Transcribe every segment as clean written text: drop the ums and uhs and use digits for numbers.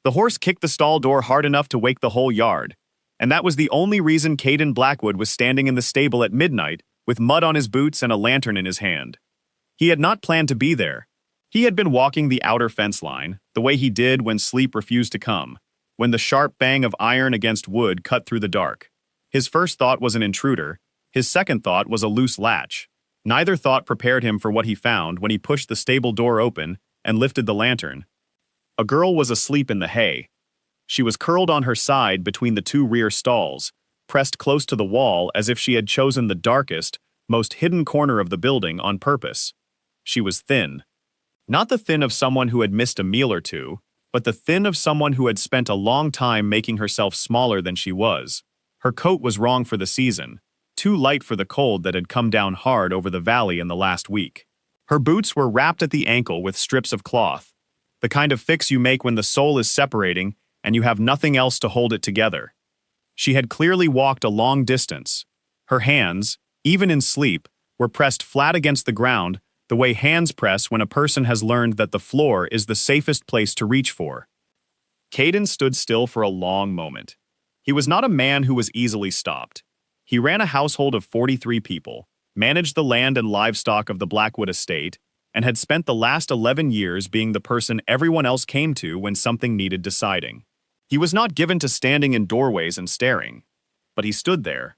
The horse kicked the stall door hard enough to wake the whole yard, and that was the only reason Caden Blackwood was standing in the stable at midnight with mud on his boots and a lantern in his hand. He had not planned to be there. He had been walking the outer fence line, the way he did when sleep refused to come, when the sharp bang of iron against wood cut through the dark. His first thought was an intruder. His second thought was a loose latch. Neither thought prepared him for what he found when he pushed the stable door open and lifted the lantern. A girl was asleep in the hay. She was curled on her side between the two rear stalls, pressed close to the wall as if she had chosen the darkest, most hidden corner of the building on purpose. She was thin. Not the thin of someone who had missed a meal or two, but the thin of someone who had spent a long time making herself smaller than she was. Her coat was wrong for the season, too light for the cold that had come down hard over the valley in the last week. Her boots were wrapped at the ankle with strips of cloth, the kind of fix you make when the sole is separating and you have nothing else to hold it together. She had clearly walked a long distance. Her hands, even in sleep, were pressed flat against the ground the way hands press when a person has learned that the floor is the safest place to reach for. Caden stood still for a long moment. He was not a man who was easily stopped. He ran a household of 43 people, managed the land and livestock of the Blackwood estate, and had spent the last 11 years being the person everyone else came to when something needed deciding. He was not given to standing in doorways and staring, but he stood there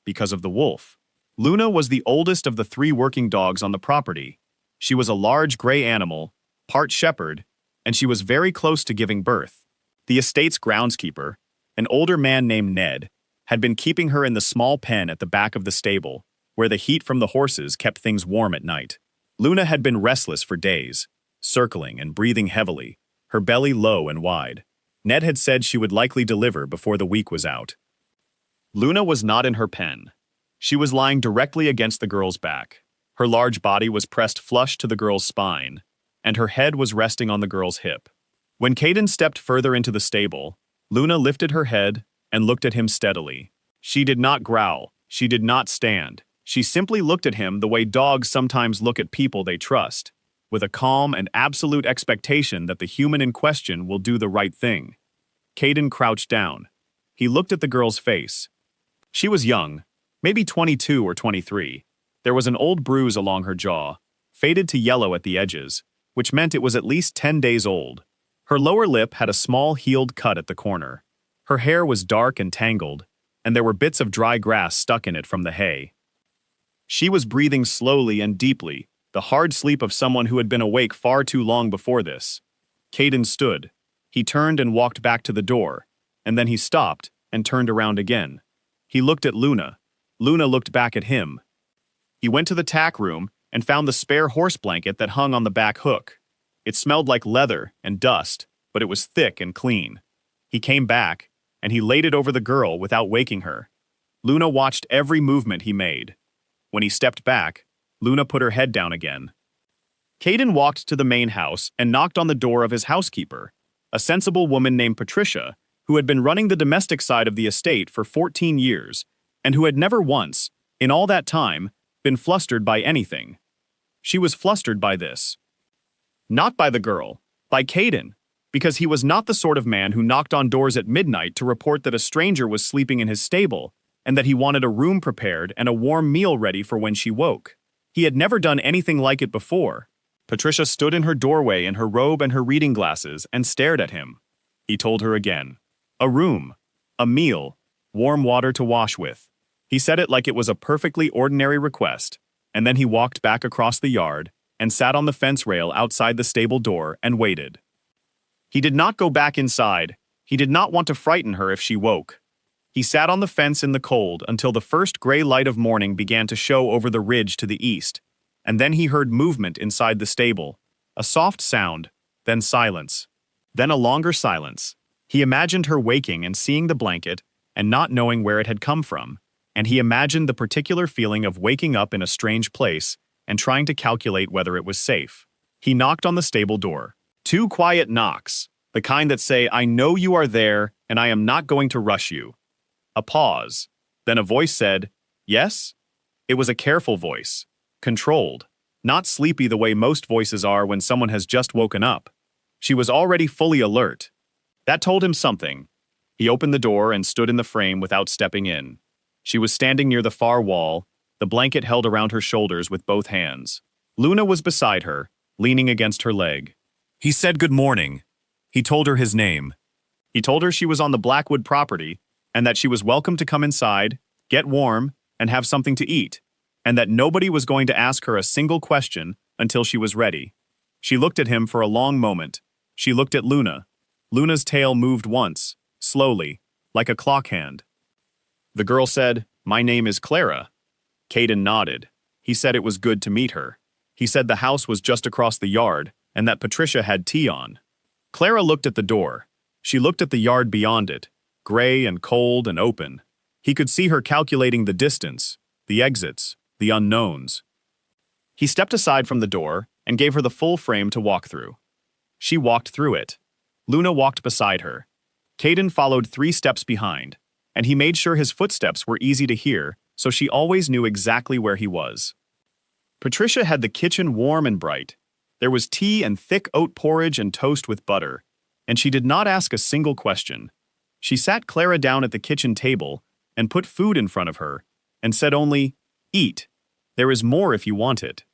because of the wolf. Luna was the oldest of the 3 working dogs on the property. She was a large gray animal, part shepherd, and she was very close to giving birth. The estate's groundskeeper, an older man named Ned, had been keeping her in the small pen at the back of the stable, where the heat from the horses kept things warm at night. Luna had been restless for days, circling and breathing heavily, her belly low and wide. Ned had said she would likely deliver before the week was out. Luna was not in her pen. She was lying directly against the girl's back. Her large body was pressed flush to the girl's spine, and her head was resting on the girl's hip. When Caden stepped further into the stable, Luna lifted her head and looked at him steadily. She did not growl. She did not stand. She simply looked at him the way dogs sometimes look at people they trust, with a calm and absolute expectation that the human in question will do the right thing. Caden crouched down. He looked at the girl's face. She was young, maybe 22 or 23. There was an old bruise along her jaw, faded to yellow at the edges, which meant it was at least 10 days old. Her lower lip had a small healed cut at the corner. Her hair was dark and tangled, and there were bits of dry grass stuck in it from the hay. She was breathing slowly and deeply, the hard sleep of someone who had been awake far too long before this. Caden stood. He turned and walked back to the door, and then he stopped and turned around again. He looked at Luna. Luna looked back at him. He went to the tack room and found the spare horse blanket that hung on the back hook. It smelled like leather and dust, but it was thick and clean. He came back, and he laid it over the girl without waking her. Luna watched every movement he made. When he stepped back, Luna put her head down again. Caden walked to the main house and knocked on the door of his housekeeper, a sensible woman named Patricia, who had been running the domestic side of the estate for 14 years, and who had never once, in all that time, been flustered by anything. She was flustered by this. Not by the girl, by Caden, because he was not the sort of man who knocked on doors at midnight to report that a stranger was sleeping in his stable, and that he wanted a room prepared and a warm meal ready for when she woke. He had never done anything like it before. Patricia stood in her doorway in her robe and her reading glasses and stared at him. He told her again. A room, a meal, warm water to wash with. He said it like it was a perfectly ordinary request, and then he walked back across the yard and sat on the fence rail outside the stable door and waited. He did not go back inside. He did not want to frighten her if she woke. He sat on the fence in the cold until the first gray light of morning began to show over the ridge to the east, and then he heard movement inside the stable, a soft sound, then silence, then a longer silence. He imagined her waking and seeing the blanket and not knowing where it had come from, and he imagined the particular feeling of waking up in a strange place and trying to calculate whether it was safe. He knocked on the stable door. 2 quiet knocks, the kind that say, "I know you are there, and I am not going to rush you." A pause. Then a voice said, "Yes?" It was a careful voice, controlled, not sleepy the way most voices are when someone has just woken up. She was already fully alert. That told him something. He opened the door and stood in the frame without stepping in. She was standing near the far wall, the blanket held around her shoulders with both hands. Luna was beside her, leaning against her leg. He said good morning. He told her his name. He told her she was on the Blackwood property and that she was welcome to come inside, get warm, and have something to eat, and that nobody was going to ask her a single question until she was ready. She looked at him for a long moment. She looked at Luna. Luna's tail moved once, slowly, like a clock hand. The girl said, "My name is Clara." Caden nodded. He said it was good to meet her. He said the house was just across the yard and that Patricia had tea on. Clara looked at the door. She looked at the yard beyond it, gray and cold and open. He could see her calculating the distance, the exits, the unknowns. He stepped aside from the door and gave her the full frame to walk through. She walked through it. Luna walked beside her. Caden followed 3 steps behind, and he made sure his footsteps were easy to hear, so she always knew exactly where he was. Patricia had the kitchen warm and bright. There was tea and thick oat porridge and toast with butter, and she did not ask a single question. She sat Clara down at the kitchen table and put food in front of her, and said only, "Eat. There is more if you want it."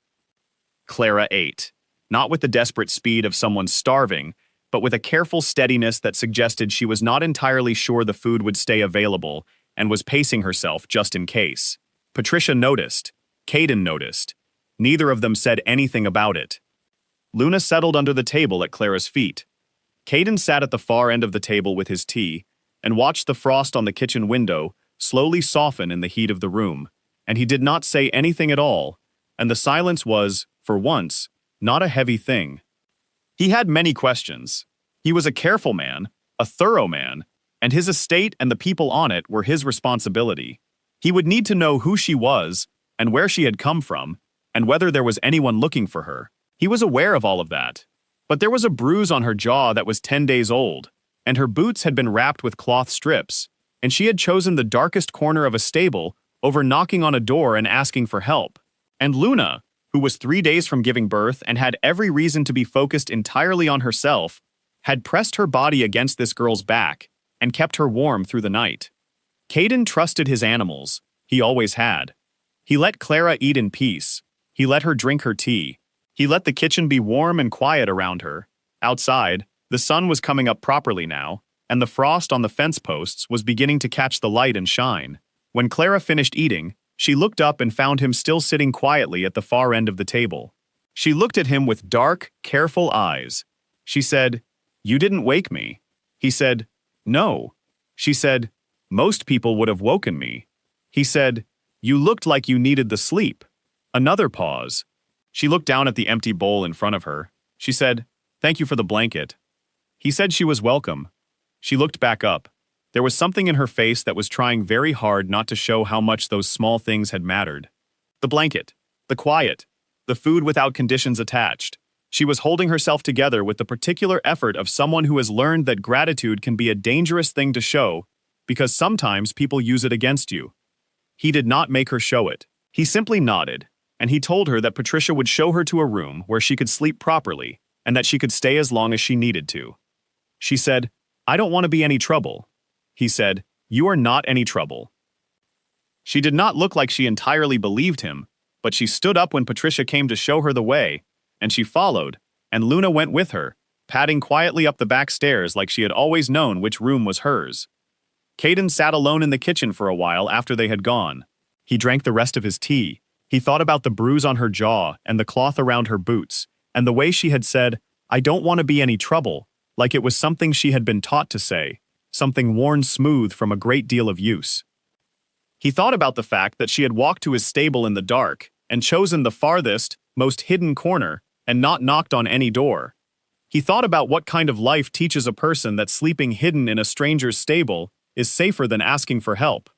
Clara ate, not with the desperate speed of someone starving, but with a careful steadiness that suggested she was not entirely sure the food would stay available and was pacing herself just in case. Patricia noticed. Caden noticed. Neither of them said anything about it. Luna settled under the table at Clara's feet. Caden sat at the far end of the table with his tea and watched the frost on the kitchen window slowly soften in the heat of the room, and he did not say anything at all, and the silence was, for once, not a heavy thing. He had many questions. He was a careful man, a thorough man, and his estate and the people on it were his responsibility. He would need to know who she was, and where she had come from, and whether there was anyone looking for her. He was aware of all of that. But there was a bruise on her jaw that was 10 days old, and her boots had been wrapped with cloth strips, and she had chosen the darkest corner of a stable over knocking on a door and asking for help. And Luna, who was 3 days from giving birth and had every reason to be focused entirely on herself, had pressed her body against this girl's back and kept her warm through the night. Caden trusted his animals. He always had. He let Clara eat in peace. He let her drink her tea. He let the kitchen be warm and quiet around her. Outside, the sun was coming up properly now, and the frost on the fence posts was beginning to catch the light and shine. When Clara finished eating, she looked up and found him still sitting quietly at the far end of the table. She looked at him with dark, careful eyes. She said, "You didn't wake me." He said, "No." She said, "Most people would have woken me." He said, "You looked like you needed the sleep." Another pause. She looked down at the empty bowl in front of her. She said, "Thank you for the blanket." He said she was welcome. She looked back up. There was something in her face that was trying very hard not to show how much those small things had mattered. The blanket, the quiet, the food without conditions attached. She was holding herself together with the particular effort of someone who has learned that gratitude can be a dangerous thing to show because sometimes people use it against you. He did not make her show it. He simply nodded, and he told her that Patricia would show her to a room where she could sleep properly and that she could stay as long as she needed to. She said, "I don't want to be any trouble." He said, "You are not any trouble." She did not look like she entirely believed him, but she stood up when Patricia came to show her the way, and she followed, and Luna went with her, padding quietly up the back stairs like she had always known which room was hers. Caden sat alone in the kitchen for a while after they had gone. He drank the rest of his tea. He thought about the bruise on her jaw and the cloth around her boots, and the way she had said, "I don't want to be any trouble," like it was something she had been taught to say, something worn smooth from a great deal of use. He thought about the fact that she had walked to his stable in the dark and chosen the farthest, most hidden corner and not knocked on any door. He thought about what kind of life teaches a person that sleeping hidden in a stranger's stable is safer than asking for help.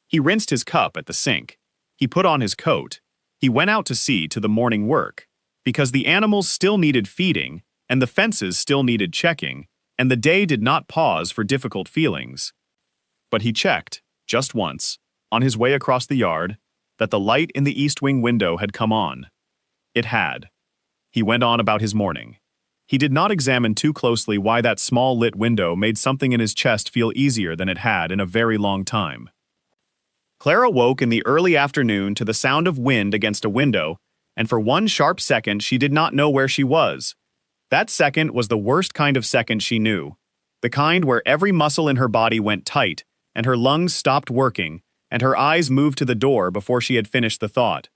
He rinsed his cup at the sink. He put on his coat. He went out to see to the morning work, because the animals still needed feeding, and the fences still needed checking, and the day did not pause for difficult feelings. But he checked, just once, on his way across the yard, that the light in the east wing window had come on. It had. He went on about his morning. He did not examine too closely why that small lit window made something in his chest feel easier than it had in a very long time. Clara woke in the early afternoon to the sound of wind against a window, and for one sharp second she did not know where she was. That second was the worst kind of second she knew. The kind where every muscle in her body went tight, and her lungs stopped working, and her eyes moved to the door before she had finished the thought.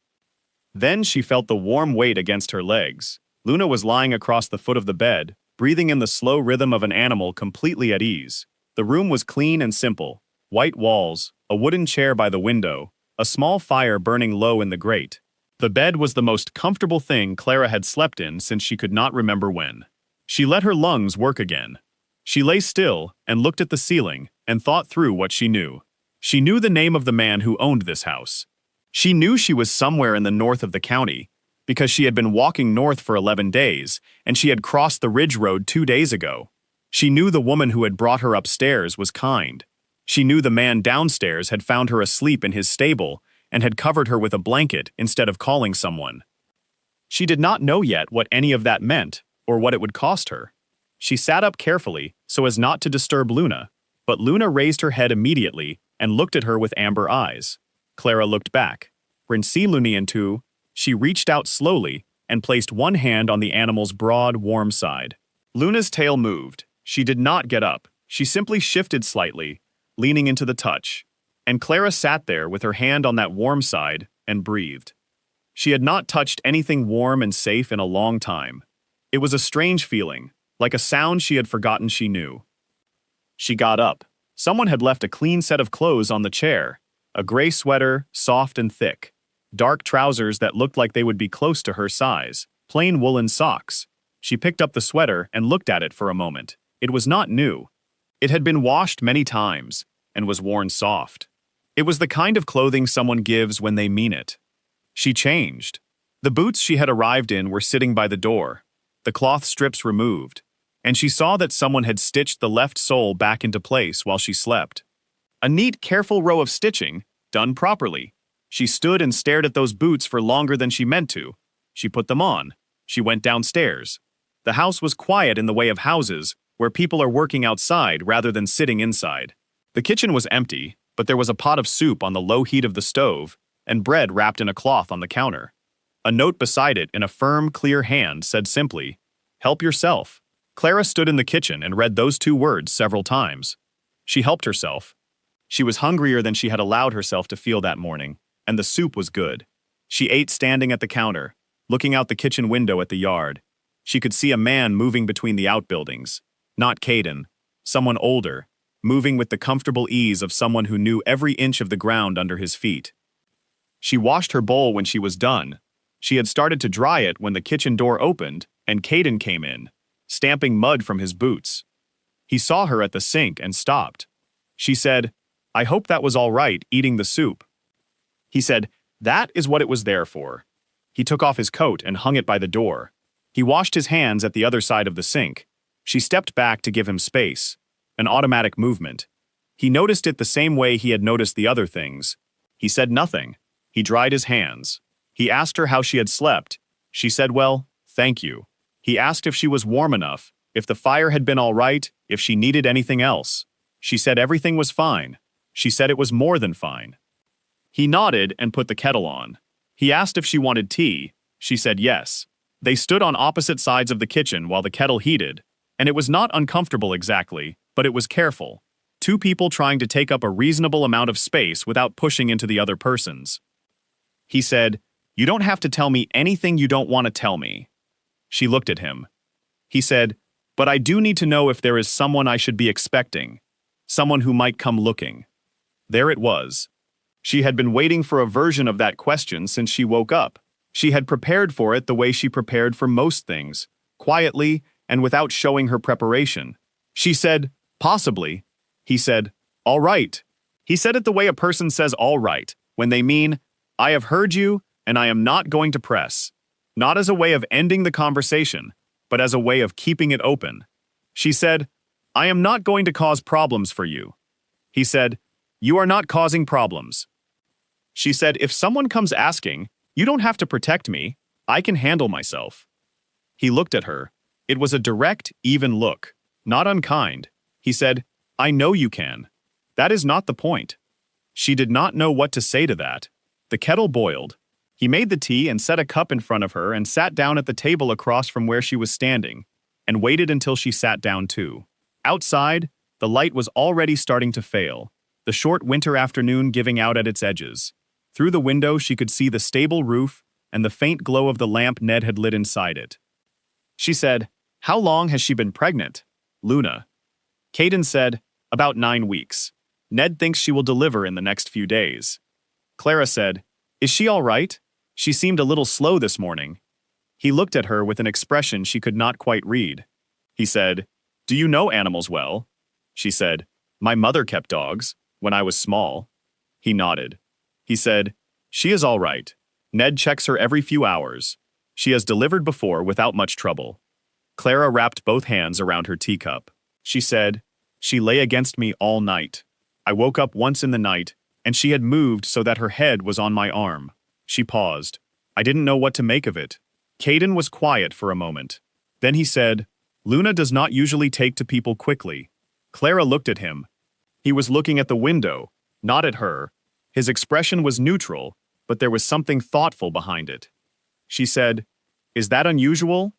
Then she felt the warm weight against her legs. Luna was lying across the foot of the bed, breathing in the slow rhythm of an animal completely at ease. The room was clean and simple. White walls, a wooden chair by the window, a small fire burning low in the grate. The bed was the most comfortable thing Clara had slept in since she could not remember when. She let her lungs work again. She lay still and looked at the ceiling and thought through what she knew. She knew the name of the man who owned this house. She knew she was somewhere in the north of the county, because she had been walking north for 11 days, and she had crossed the ridge road 2 days ago. She knew the woman who had brought her upstairs was kind. She knew the man downstairs had found her asleep in his stable and had covered her with a blanket instead of calling someone. She did not know yet what any of that meant or what it would cost her. She sat up carefully so as not to disturb Luna, but Luna raised her head immediately and looked at her with amber eyes. Clara looked back. Lunientu, she reached out slowly and placed one hand on the animal's broad, warm side. Luna's tail moved. She did not get up. She simply shifted slightly, leaning into the touch. And Clara sat there with her hand on that warm side and breathed. She had not touched anything warm and safe in a long time. It was a strange feeling, like a sound she had forgotten she knew. She got up. Someone had left a clean set of clothes on the chair. A gray sweater, soft and thick. Dark trousers that looked like they would be close to her size. Plain woolen socks. She picked up the sweater and looked at it for a moment. It was not new. It had been washed many times and was worn soft. It was the kind of clothing someone gives when they mean it. She changed. The boots she had arrived in were sitting by the door, the cloth strips removed, and she saw that someone had stitched the left sole back into place while she slept. A neat, careful row of stitching, done properly. She stood and stared at those boots for longer than she meant to. She put them on. She went downstairs. The house was quiet in the way of houses, where people are working outside rather than sitting inside. The kitchen was empty, but there was a pot of soup on the low heat of the stove, and bread wrapped in a cloth on the counter. A note beside it in a firm, clear hand said simply, "Help yourself." Clara stood in the kitchen and read those 2 words several times. She helped herself. She was hungrier than she had allowed herself to feel that morning, and the soup was good. She ate standing at the counter, looking out the kitchen window at the yard. She could see a man moving between the outbuildings. Not Caden, someone older, moving with the comfortable ease of someone who knew every inch of the ground under his feet. She washed her bowl when she was done. She had started to dry it when the kitchen door opened and Caden came in, stamping mud from his boots. He saw her at the sink and stopped. She said, "I hope that was all right, eating the soup." He said, "That is what it was there for." He took off his coat and hung it by the door. He washed his hands at the other side of the sink. She stepped back to give him space. An automatic movement. He noticed it the same way he had noticed the other things. He said nothing. He dried his hands. He asked her how she had slept. She said, "Well, thank you." He asked if she was warm enough, if the fire had been all right, if she needed anything else. She said everything was fine. She said it was more than fine. He nodded and put the kettle on. He asked if she wanted tea. She said yes. They stood on opposite sides of the kitchen while the kettle heated, and it was not uncomfortable exactly, but it was careful. 2 people trying to take up a reasonable amount of space without pushing into the other person's. He said, "You don't have to tell me anything you don't want to tell me." She looked at him. He said, "But I do need to know if there is someone I should be expecting, someone who might come looking." There it was. She had been waiting for a version of that question since she woke up. She had prepared for it the way she prepared for most things, quietly and without showing her preparation. She said, "Possibly." He said, "All right." He said it the way a person says all right, when they mean, "I have heard you, and I am not going to press." Not as a way of ending the conversation, but as a way of keeping it open. She said, "I am not going to cause problems for you." He said, "You are not causing problems." She said, "If someone comes asking, you don't have to protect me. I can handle myself." He looked at her. It was a direct, even look, not unkind. He said, "I know you can. That is not the point." She did not know what to say to that. The kettle boiled. He made the tea and set a cup in front of her and sat down at the table across from where she was standing, and waited until she sat down too. Outside, the light was already starting to fail, the short winter afternoon giving out at its edges. Through the window she could see the stable roof and the faint glow of the lamp Ned had lit inside it. She said, "How long has she been pregnant?" "Luna." Caden said, "About 9 weeks. Ned thinks she will deliver in the next few days." Clara said, "Is she all right? She seemed a little slow this morning." He looked at her with an expression she could not quite read. He said, "Do you know animals well?" She said, "My mother kept dogs, when I was small." He nodded. He said, "She is all right. Ned checks her every few hours. She has delivered before without much trouble." Clara wrapped both hands around her teacup. She said, "She lay against me all night. I woke up once in the night, and she had moved so that her head was on my arm." She paused. I didn't know what to make of it. Caden was quiet for a moment. Then he said, "Luna does not usually take to people quickly." Clara looked at him. He was looking at the window, not at her. His expression was neutral, but there was something thoughtful behind it. She said, "Is that unusual?"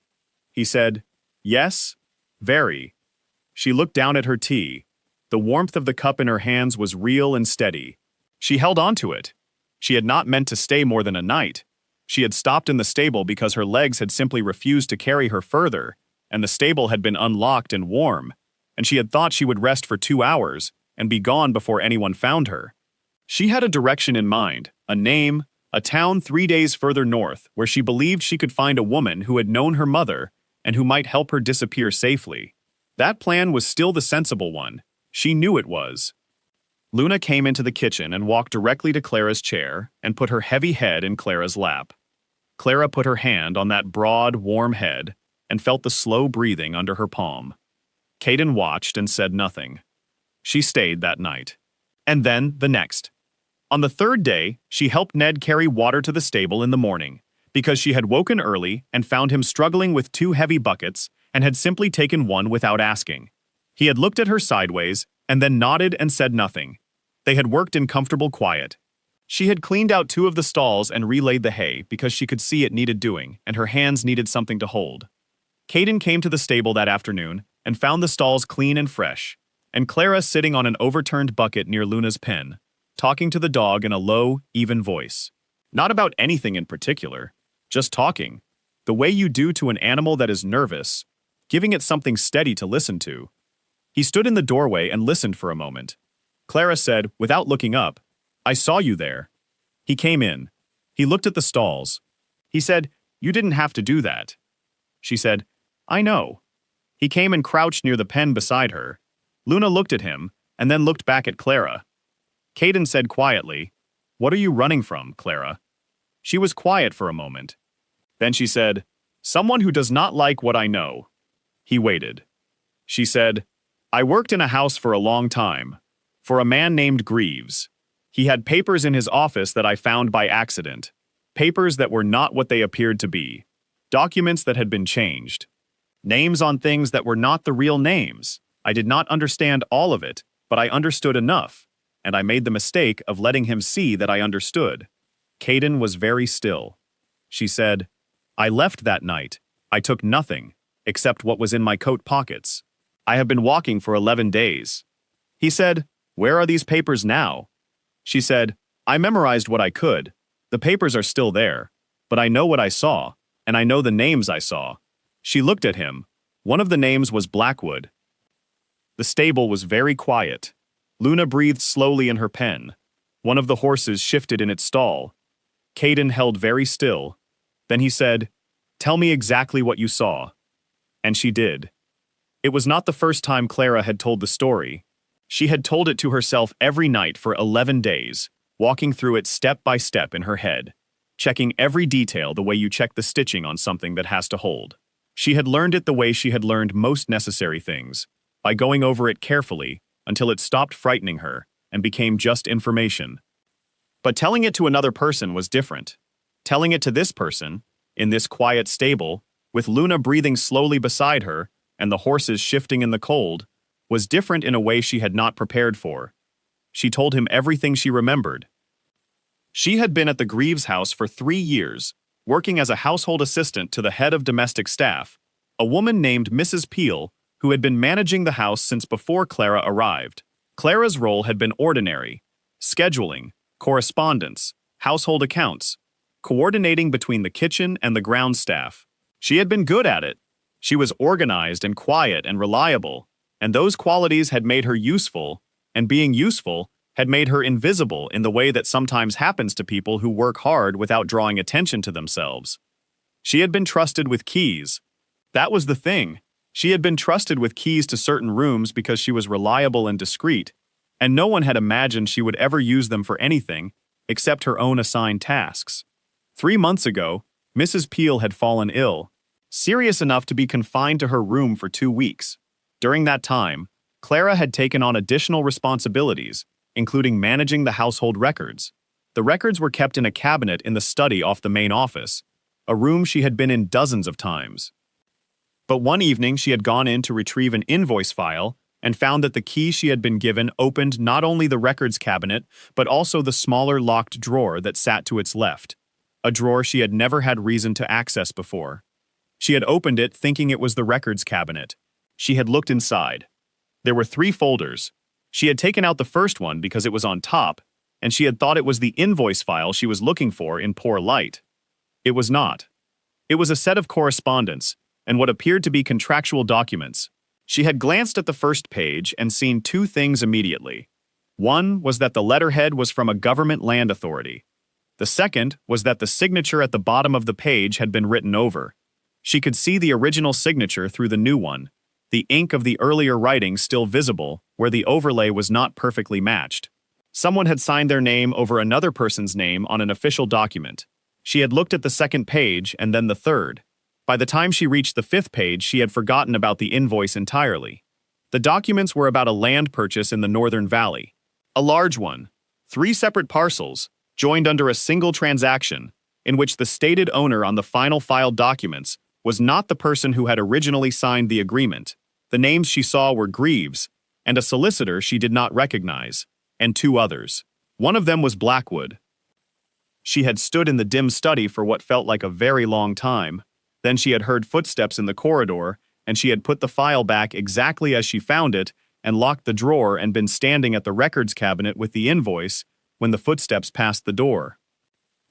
He said, "Yes, very." She looked down at her tea. The warmth of the cup in her hands was real and steady. She held on to it. She had not meant to stay more than a night. She had stopped in the stable because her legs had simply refused to carry her further, and the stable had been unlocked and warm, and she had thought she would rest for 2 hours and be gone before anyone found her. She had a direction in mind, a name, a town 3 days further north where she believed she could find a woman who had known her mother and who might help her disappear safely. That plan was still the sensible one. She knew it was. Luna came into the kitchen and walked directly to Clara's chair and put her heavy head in Clara's lap. Clara put her hand on that broad, warm head and felt the slow breathing under her palm. Caden watched and said nothing. She stayed that night. And then the next. On the 3rd day, she helped Ned carry water to the stable in the morning, because she had woken early and found him struggling with 2 heavy buckets and had simply taken one without asking. He had looked at her sideways and then nodded and said nothing. They had worked in comfortable quiet. She had cleaned out 2 of the stalls and relayed the hay because she could see it needed doing and her hands needed something to hold. Caden came to the stable that afternoon and found the stalls clean and fresh, and Clara sitting on an overturned bucket near Luna's pen, talking to the dog in a low, even voice. Not about anything in particular, just talking, the way you do to an animal that is nervous, giving it something steady to listen to. He stood in the doorway and listened for a moment. Clara said, without looking up, "I saw you there." He came in. He looked at the stalls. He said, "You didn't have to do that." She said, "I know." He came and crouched near the pen beside her. Luna looked at him, and then looked back at Clara. Caden said quietly, "What are you running from, Clara?" She was quiet for a moment. Then she said, "Someone who does not like what I know." He waited. She said, "I worked in a house for a long time, for a man named Greaves. He had papers in his office that I found by accident, papers that were not what they appeared to be, documents that had been changed, names on things that were not the real names. I did not understand all of it, but I understood enough, and I made the mistake of letting him see that I understood." Caden was very still. She said, "I left that night. I took nothing, except what was in my coat pockets. I have been walking for 11 days. He said, "Where are these papers now?" She said, "I memorized what I could. The papers are still there, but I know what I saw, and I know the names I saw." She looked at him. One of the names was Blackwood. The stable was very quiet. Luna breathed slowly in her pen. One of the horses shifted in its stall. Caden held very still. Then he said, "Tell me exactly what you saw." And she did. It was not the first time Clara had told the story. She had told it to herself every night for 11 days, walking through it step by step in her head, checking every detail the way you check the stitching on something that has to hold. She had learned it the way she had learned most necessary things, by going over it carefully until it stopped frightening her and became just information. But telling it to another person was different. Telling it to this person, in this quiet stable, with Luna breathing slowly beside her and the horses shifting in the cold, was different in a way she had not prepared for. She told him everything she remembered. She had been at the Greaves house for 3 years, working as a household assistant to the head of domestic staff, a woman named Mrs. Peel, who had been managing the house since before Clara arrived. Clara's role had been ordinary: scheduling, correspondence, household accounts, coordinating between the kitchen and the ground staff. She had been good at it. She was organized and quiet and reliable, and those qualities had made her useful, and being useful had made her invisible in the way that sometimes happens to people who work hard without drawing attention to themselves. She had been trusted with keys. That was the thing. She had been trusted with keys to certain rooms because she was reliable and discreet, and no one had imagined she would ever use them for anything except her own assigned tasks. 3 months ago, Mrs. Peel had fallen ill, serious enough to be confined to her room for 2 weeks. During that time, Clara had taken on additional responsibilities, including managing the household records. The records were kept in a cabinet in the study off the main office, a room she had been in dozens of times. But one evening she had gone in to retrieve an invoice file and found that the key she had been given opened not only the records cabinet, but also the smaller locked drawer that sat to its left, a drawer she had never had reason to access before. She had opened it thinking it was the records cabinet. She had looked inside. There were 3 folders. She had taken out the first one because it was on top, and she had thought it was the invoice file she was looking for in poor light. It was not. It was a set of correspondence and what appeared to be contractual documents. She had glanced at the first page and seen 2 things immediately. One was that the letterhead was from a government land authority. The second was that the signature at the bottom of the page had been written over. She could see the original signature through the new one, the ink of the earlier writing still visible where the overlay was not perfectly matched. Someone had signed their name over another person's name on an official document. She had looked at the second page and then the third. By the time she reached the 5th page, she had forgotten about the invoice entirely. The documents were about a land purchase in the Northern Valley. A large one. 3 separate parcels, joined under a single transaction, in which the stated owner on the final filed documents was not the person who had originally signed the agreement. The names she saw were Greaves, and a solicitor she did not recognize, and 2 others. One of them was Blackwood. She had stood in the dim study for what felt like a very long time. Then she had heard footsteps in the corridor, and she had put the file back exactly as she found it and locked the drawer and been standing at the records cabinet with the invoice when the footsteps passed the door.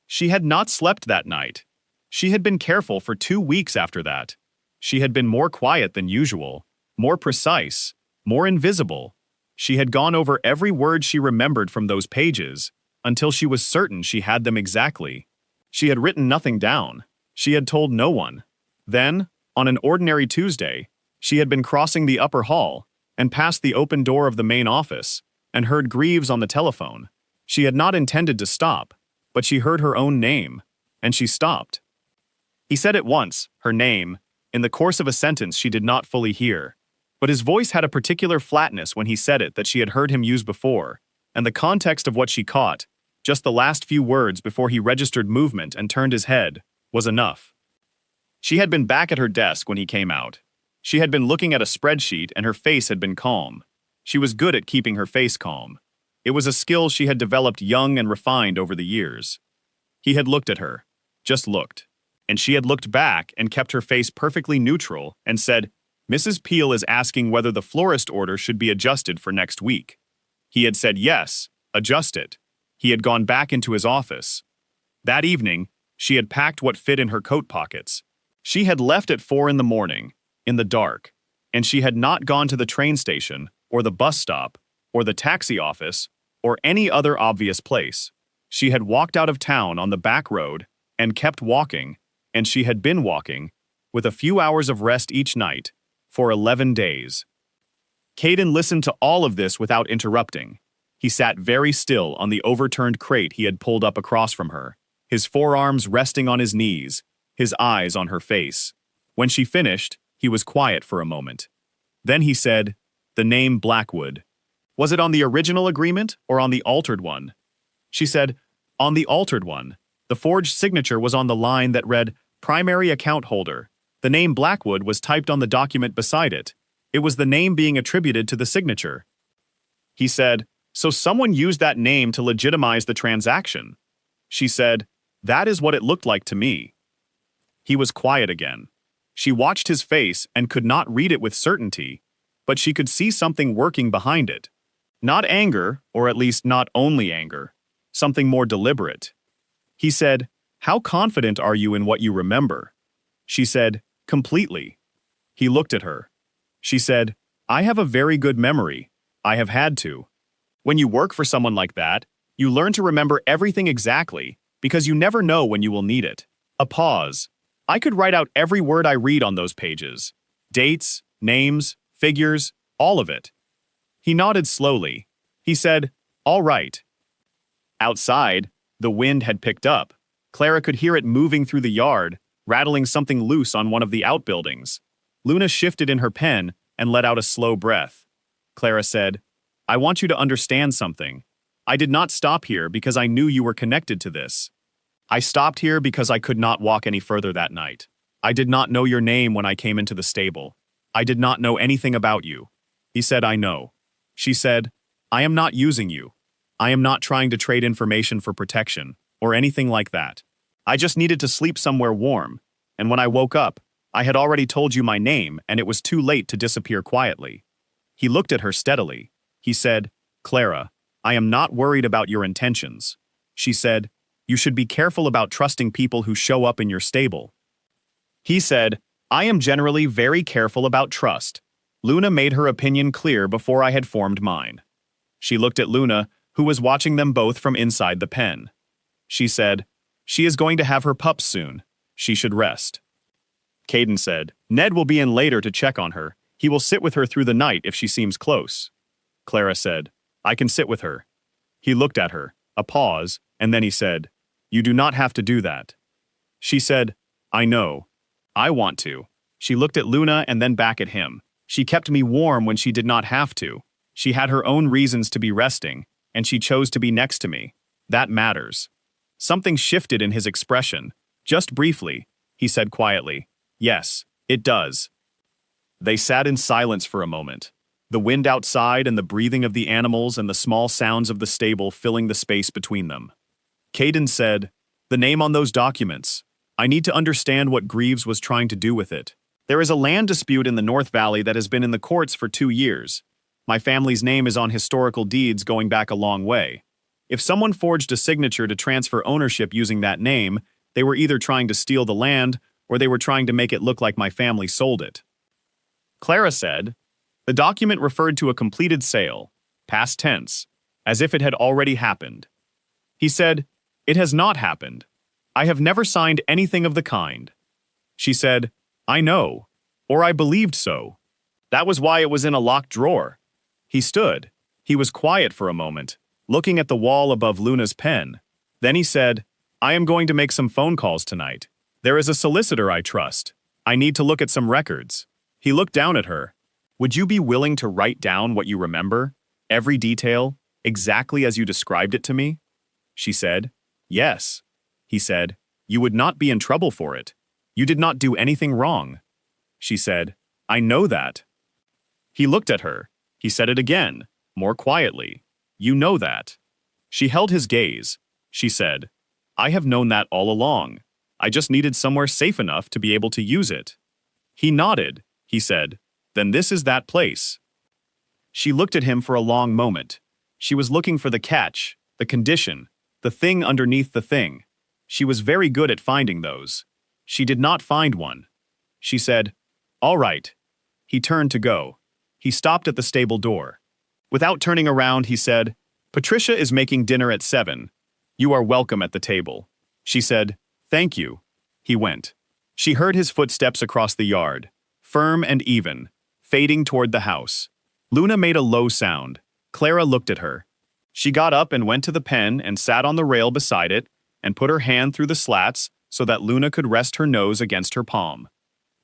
She had not slept that night. She had been careful for 2 weeks after that. She had been more quiet than usual, more precise, more invisible. She had gone over every word she remembered from those pages until she was certain she had them exactly. She had written nothing down. She had told no one. Then, on an ordinary Tuesday, she had been crossing the upper hall and passed the open door of the main office and heard Greaves on the telephone. She had not intended to stop, but she heard her own name, and she stopped. He said it once, her name, in the course of a sentence she did not fully hear, but his voice had a particular flatness when he said it that she had heard him use before, and the context of what she caught, just the last few words before he registered movement and turned his head, was enough. She had been back at her desk when he came out. She had been looking at a spreadsheet and her face had been calm. She was good at keeping her face calm. It was a skill she had developed young and refined over the years. He had looked at her, just looked, and she had looked back and kept her face perfectly neutral and said, "Mrs. Peel is asking whether the florist order should be adjusted for next week." He had said yes, adjust it. He had gone back into his office. That evening, she had packed what fit in her coat pockets. She had left at 4 in the morning, in the dark, and she had not gone to the train station, or the bus stop, or the taxi office, or any other obvious place. She had walked out of town on the back road and kept walking, and she had been walking, with a few hours of rest each night, for 11 days. Caden listened to all of this without interrupting. He sat very still on the overturned crate he had pulled up across from her, his forearms resting on his knees, his eyes on her face. When she finished, he was quiet for a moment. Then he said, "The name Blackwood. Was it on the original agreement or on the altered one?" She said, "On the altered one. The forged signature was on the line that read, 'Primary account holder.' The name Blackwood was typed on the document beside it. It was the name being attributed to the signature. He said, "So someone used that name to legitimize the transaction." She said, "That is what it looked like to me." He was quiet again. She watched his face and could not read it with certainty, but she could see something working behind it. Not anger, or at least not only anger. Something more deliberate. He said, "How confident are you in what you remember?" She said, "Completely." He looked at her. She said, "I have a very good memory. I have had to." When you work for someone like that, you learn to remember everything exactly, because you never know when you will need it. A pause. I could write out every word I read on those pages. Dates, names, figures, all of it. He nodded slowly. He said, "All right." Outside, the wind had picked up. Clara could hear it moving through the yard, rattling something loose on one of the outbuildings. Luna shifted in her pen and let out a slow breath. Clara said, "I want you to understand something. I did not stop here because I knew you were connected to this. I stopped here because I could not walk any further that night. I did not know your name when I came into the stable. I did not know anything about you." He said, "I know." She said, "I am not using you. I am not trying to trade information for protection, or anything like that. I just needed to sleep somewhere warm, and when I woke up, I had already told you my name and it was too late to disappear quietly." He looked at her steadily. He said, "Clara, I am not worried about your intentions." She said, "You should be careful about trusting people who show up in your stable." He said, "I am generally very careful about trust." Luna made her opinion clear before I had formed mine. She looked at Luna, who was watching them both from inside the pen. She said, "She is going to have her pups soon. She should rest." Caden said, "Ned will be in later to check on her. He will sit with her through the night if she seems close." Clara said, "I can sit with her." He looked at her, a pause, and then he said, "You do not have to do that." She said, "I know. I want to." She looked at Luna and then back at him. "She kept me warm when she did not have to. She had her own reasons to be resting, and she chose to be next to me. That matters." Something shifted in his expression. Just briefly, he said quietly, "Yes, it does." They sat in silence for a moment, the wind outside and the breathing of the animals and the small sounds of the stable filling the space between them. Caden said, "The name on those documents. I need to understand what Greaves was trying to do with it. There is a land dispute in the North Valley that has been in the courts for 2 years. My family's name is on historical deeds going back a long way. If someone forged a signature to transfer ownership using that name, they were either trying to steal the land or they were trying to make it look like my family sold it." Clara said, "The document referred to a completed sale, past tense, as if it had already happened." He said, "It has not happened. I have never signed anything of the kind." She said, "I know, or I believed so. That was why it was in a locked drawer." He stood. He was quiet for a moment, looking at the wall above Luna's pen. Then he said, "I am going to make some phone calls tonight. There is a solicitor I trust. I need to look at some records." He looked down at her. "Would you be willing to write down what you remember? Every detail, exactly as you described it to me?" She said, "Yes." He said, "You would not be in trouble for it. You did not do anything wrong." She said, "I know that." He looked at her. He said it again, more quietly. "You know that." She held his gaze. She said, "I have known that all along. I just needed somewhere safe enough to be able to use it." He nodded. He said, "Then this is that place." She looked at him for a long moment. She was looking for the catch, the condition, the thing underneath the thing. She was very good at finding those. She did not find one. She said, "All right." He turned to go. He stopped at the stable door. Without turning around, he said, "Patricia is making dinner at 7. You are welcome at the table." She said, "Thank you." He went. She heard his footsteps across the yard, firm and even, fading toward the house. Luna made a low sound. Clara looked at her. She got up and went to the pen and sat on the rail beside it and put her hand through the slats so that Luna could rest her nose against her palm.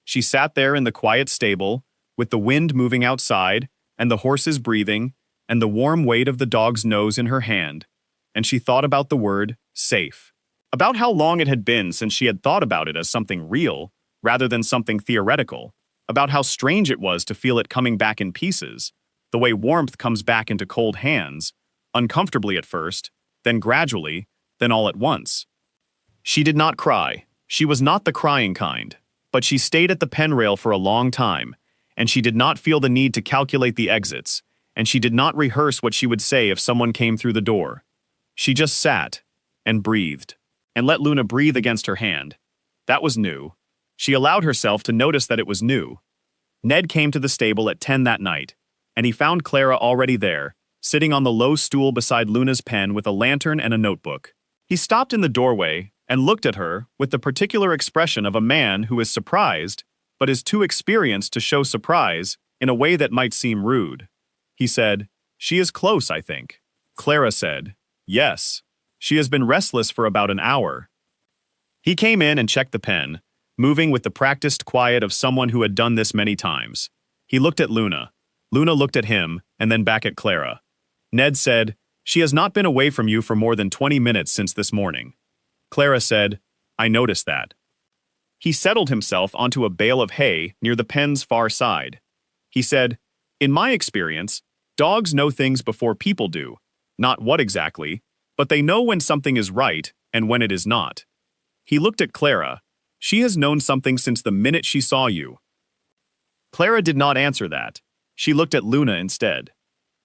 She sat there in the quiet stable, with the wind moving outside, and the horses breathing, and the warm weight of the dog's nose in her hand, and she thought about the word, safe. About how long it had been since she had thought about it as something real, rather than something theoretical, about how strange it was to feel it coming back in pieces, the way warmth comes back into cold hands, uncomfortably at first, then gradually, then all at once. She did not cry. She was not the crying kind, but she stayed at the pen rail for a long time, and she did not feel the need to calculate the exits, and she did not rehearse what she would say if someone came through the door. She just sat, and breathed, and let Luna breathe against her hand. That was new. She allowed herself to notice that it was new. Ned came to the stable at 10 that night, and he found Clara already there, sitting on the low stool beside Luna's pen with a lantern and a notebook. He stopped in the doorway and looked at her with the particular expression of a man who is surprised, but is too experienced to show surprise in a way that might seem rude. He said, "She is close, I think." Clara said, "Yes. She has been restless for about an hour." He came in and checked the pen, moving with the practiced quiet of someone who had done this many times. He looked at Luna. Luna looked at him, and then back at Clara. Ned said, "She has not been away from you for more than 20 minutes since this morning." Clara said, "I noticed that." He settled himself onto a bale of hay near the pen's far side. He said, "In my experience, dogs know things before people do. Not what exactly, but they know when something is right and when it is not." He looked at Clara. "She has known something since the minute she saw you." Clara did not answer that. She looked at Luna instead.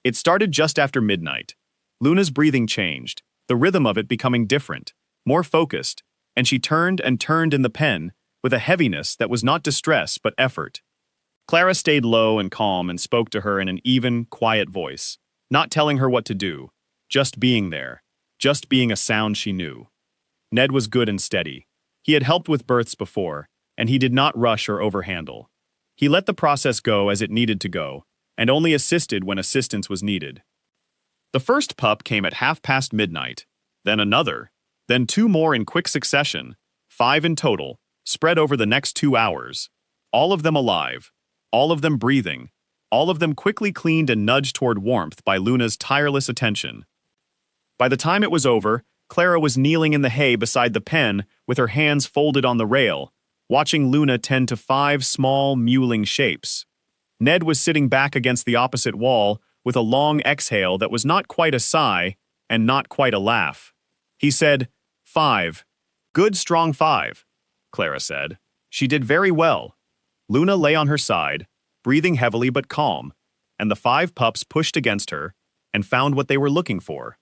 It started just after midnight. Luna's breathing changed, the rhythm of it becoming different, more focused, and she turned and turned in the pen with a heaviness that was not distress but effort. Clara stayed low and calm and spoke to her in an even, quiet voice, not telling her what to do, just being there, just being a sound she knew. Ned was good and steady. He had helped with births before, and he did not rush or overhandle. He let the process go as it needed to go, and only assisted when assistance was needed. The first pup came at midnight, then another, then 2 more in quick succession, 5 in total, spread over the next 2 hours. All of them alive, all of them breathing, all of them quickly cleaned and nudged toward warmth by Luna's tireless attention. By the time it was over, Clara was kneeling in the hay beside the pen with her hands folded on the rail, watching Luna tend to 5 small, mewling shapes. Ned was sitting back against the opposite wall with a long exhale that was not quite a sigh and not quite a laugh. He said, "5. Good strong 5, Clara said. She did very well." Luna lay on her side, breathing heavily but calm, and the 5 pups pushed against her and found what they were looking for.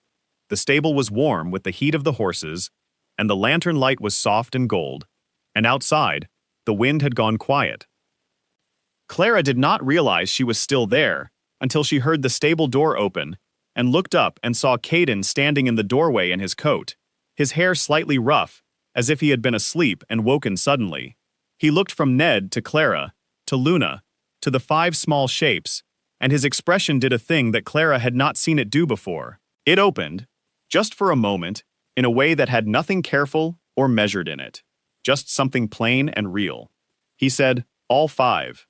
The stable was warm with the heat of the horses, and the lantern light was soft and gold, and outside, the wind had gone quiet. Clara did not realize she was still there until she heard the stable door open and looked up and saw Caden standing in the doorway in his coat, his hair slightly rough, as if he had been asleep and woken suddenly. He looked from Ned to Clara, to Luna, to the 5 small shapes, and his expression did a thing that Clara had not seen it do before. It opened, just for a moment, in a way that had nothing careful or measured in it, just something plain and real. He said, "All 5.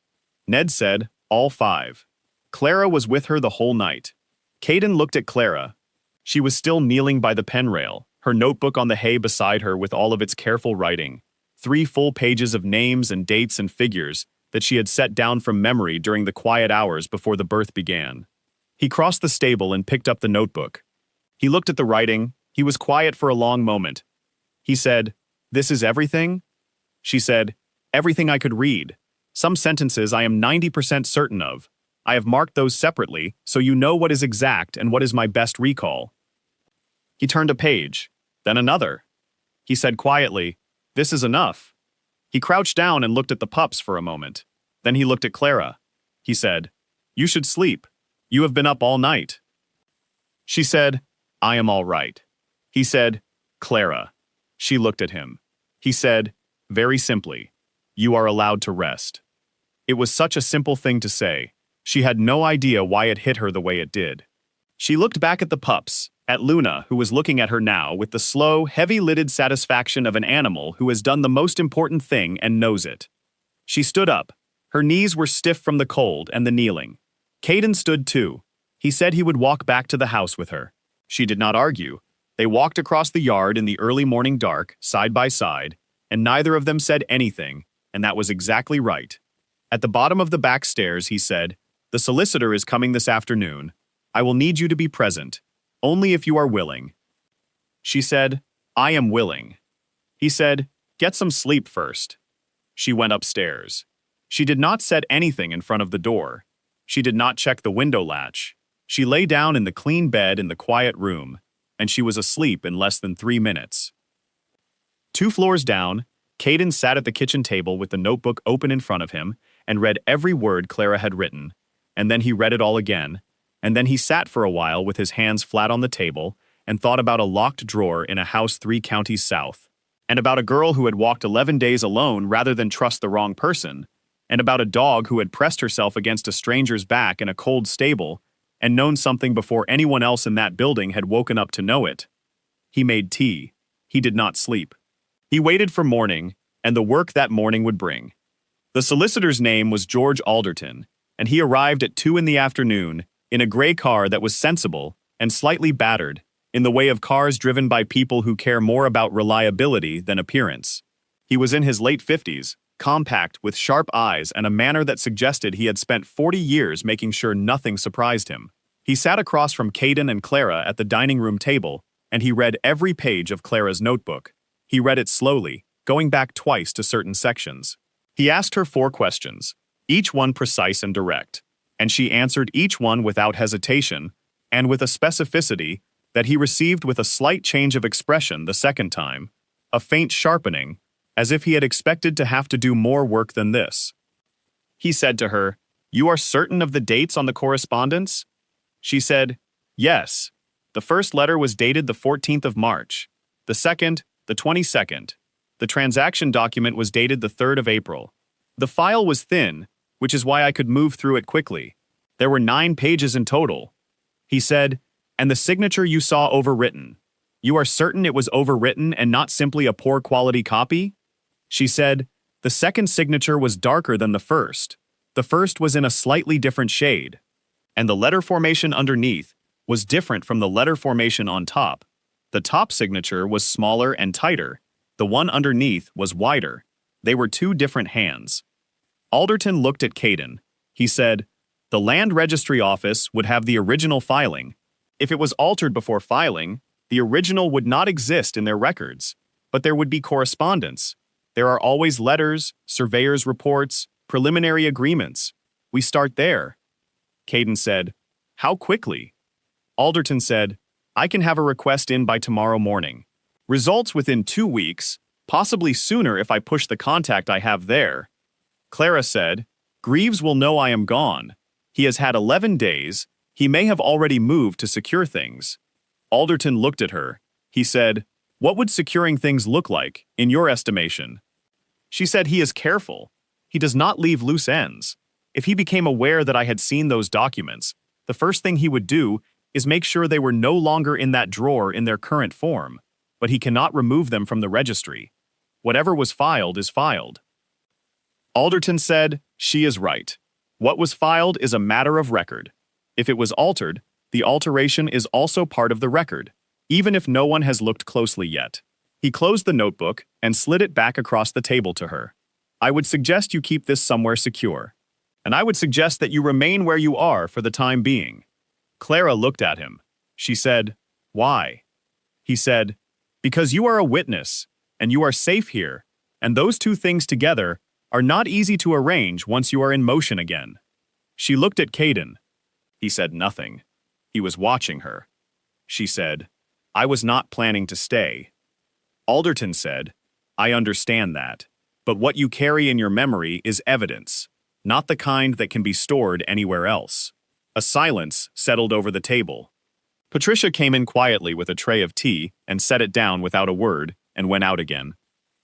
Ned said, "All 5. Clara was with her the whole night. Caden looked at Clara. She was still kneeling by the pen rail, her notebook on the hay beside her with all of its careful writing, 3 full pages of names and dates and figures that she had set down from memory during the quiet hours before the birth began. He crossed the stable and picked up the notebook. He looked at the writing. He was quiet for a long moment. He said, "This is everything?" She said, "Everything I could read. Some sentences I am 90% certain of. I have marked those separately, so you know what is exact and what is my best recall." He turned a page, then another. He said quietly, "This is enough." He crouched down and looked at the pups for a moment. Then he looked at Clara. He said, "You should sleep. You have been up all night." She said, "I am all right." He said, "Clara." She looked at him. He said, very simply, "You are allowed to rest." It was such a simple thing to say. She had no idea why it hit her the way it did. She looked back at the pups, at Luna, who was looking at her now with the slow, heavy-lidded satisfaction of an animal who has done the most important thing and knows it. She stood up. Her knees were stiff from the cold and the kneeling. Caden stood too. He said he would walk back to the house with her. She did not argue. They walked across the yard in the early morning dark, side by side, and neither of them said anything, And that was exactly right. At the bottom of the back stairs, he said, "The solicitor is coming this afternoon. I will need you to be present, only if you are willing." She said, "I am willing." He said, "Get some sleep first." She went upstairs. She did not set anything in front of the door. She did not check the window latch. She lay down in the clean bed in the quiet room, and she was asleep in less than 3 minutes. 2 floors down, Caden sat at the kitchen table with the notebook open in front of him and read every word Clara had written, and then he read it all again, and then he sat for a while with his hands flat on the table and thought about a locked drawer in a house 3 counties south, and about a girl who had walked 11 days alone rather than trust the wrong person, and about a dog who had pressed herself against a stranger's back in a cold stable and known something before anyone else in that building had woken up to know it. He made tea. He did not sleep. He waited for morning and the work that morning would bring. The solicitor's name was George Alderton, and he arrived at 2 in the afternoon in a gray car that was sensible and slightly battered, in the way of cars driven by people who care more about reliability than appearance. He was in his late 50s, compact, with sharp eyes and a manner that suggested he had spent 40 years making sure nothing surprised him. He sat across from Caden and Clara at the dining room table, and he read every page of Clara's notebook. He read it slowly, going back twice to certain sections. He asked her 4 questions, each one precise and direct, and she answered each one without hesitation and with a specificity that he received with a slight change of expression the second time, a faint sharpening, as if he had expected to have to do more work than this. He said to her, "You are certain of the dates on the correspondence?" She said, "Yes. The first letter was dated the 14th of March. The second, the 22nd. The transaction document was dated the 3rd of April. The file was thin, which is why I could move through it quickly. There were 9 pages in total." He said, "And the signature you saw overwritten. You are certain it was overwritten and not simply a poor quality copy?" She said, "The second signature was darker than the first. The first was in a slightly different shade. And the letter formation underneath was different from the letter formation on top. The top signature was smaller and tighter. The one underneath was wider. They were 2 different hands." Alderton looked at Caden. He said, "The Land Registry Office would have the original filing. If it was altered before filing, the original would not exist in their records, but there would be correspondence. There are always letters, surveyor's reports, preliminary agreements. We start there." Caden said, "How quickly?" Alderton said, "I can have a request in by tomorrow morning. Results within 2 weeks, possibly sooner if I push the contact I have there." Clara said, "Greaves will know I am gone. He has had 11 days. He may have already moved to secure things." Alderton looked at her. He said, "What would securing things look like, in your estimation?" She said, "He is careful. He does not leave loose ends. If he became aware that I had seen those documents, the first thing he would do is make sure they were no longer in that drawer in their current form, but he cannot remove them from the registry. Whatever was filed is filed." Alderton said, "She is right. What was filed is a matter of record. If it was altered, the alteration is also part of the record, even if no one has looked closely yet." He closed the notebook and slid it back across the table to her. "I would suggest you keep this somewhere secure. And I would suggest that you remain where you are for the time being." Clara looked at him. She said, "Why?" He said, "Because you are a witness, and you are safe here, and those 2 things together are not easy to arrange once you are in motion again." She looked at Caden. He said nothing. He was watching her. She said, "I was not planning to stay." Alderton said, "I understand that, but what you carry in your memory is evidence, not the kind that can be stored anywhere else." A silence settled over the table. Patricia came in quietly with a tray of tea and set it down without a word and went out again.